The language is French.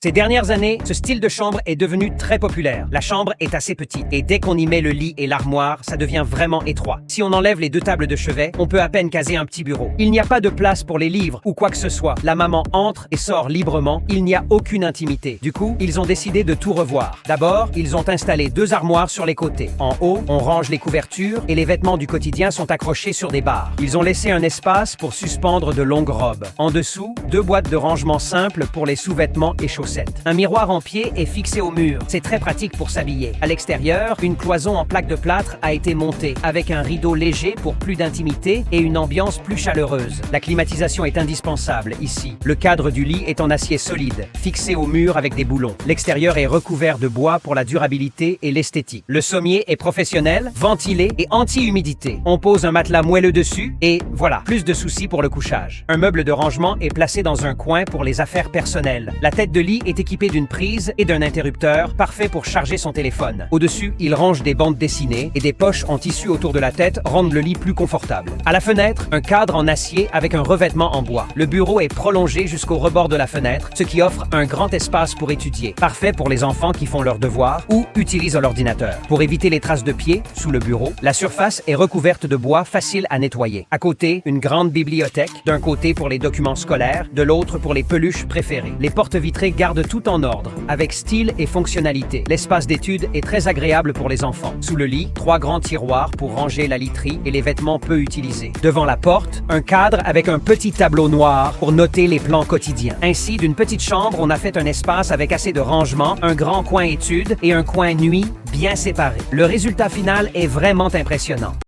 Ces dernières années, ce style de chambre est devenu très populaire. La chambre est assez petite et dès qu'on y met le lit et l'armoire, ça devient vraiment étroit. Si on enlève les deux tables de chevet, on peut à peine caser un petit bureau. Il n'y a pas de place pour les livres ou quoi que ce soit. La maman entre et sort librement, il n'y a aucune intimité. Du coup, ils ont décidé de tout revoir. D'abord, ils ont installé deux armoires sur les côtés. En haut, on range les couvertures et les vêtements du quotidien sont accrochés sur des barres. Ils ont laissé un espace pour suspendre de longues robes. En dessous, deux boîtes de rangement simples pour les sous-vêtements et chaussettes. Un miroir en pied est fixé au mur. C'est très pratique pour s'habiller. À l'extérieur, une cloison en plaque de plâtre a été montée avec un rideau léger pour plus d'intimité et une ambiance plus chaleureuse. La climatisation est indispensable ici. Le cadre du lit est en acier solide, fixé au mur avec des boulons. L'extérieur est recouvert de bois pour la durabilité et l'esthétique. Le sommier est professionnel, ventilé et anti-humidité. On pose un matelas moelleux dessus et voilà, plus de soucis pour le couchage. Un meuble de rangement est placé dans un coin pour les affaires personnelles. La tête de lit est équipé d'une prise et d'un interrupteur, parfait pour charger son téléphone. Au-dessus, il range des bandes dessinées et des poches en tissu autour de la tête rendent le lit plus confortable. À la fenêtre, un cadre en acier avec un revêtement en bois. Le bureau est prolongé jusqu'au rebord de la fenêtre, ce qui offre un grand espace pour étudier. Parfait pour les enfants qui font leurs devoirs ou utilisent l'ordinateur. Pour éviter les traces de pieds sous le bureau, la surface est recouverte de bois facile à nettoyer. À côté, une grande bibliothèque, d'un côté pour les documents scolaires, de l'autre pour les peluches préférées. Les portes vitrées gardent tout en ordre, avec style et fonctionnalité. L'espace d'étude est très agréable pour les enfants. Sous le lit, trois grands tiroirs pour ranger la literie et les vêtements peu utilisés. Devant la porte, un cadre avec un petit tableau noir pour noter les plans quotidiens. Ainsi, d'une petite chambre, on a fait un espace avec assez de rangement, un grand coin études et un coin nuit bien séparés. Le résultat final est vraiment impressionnant.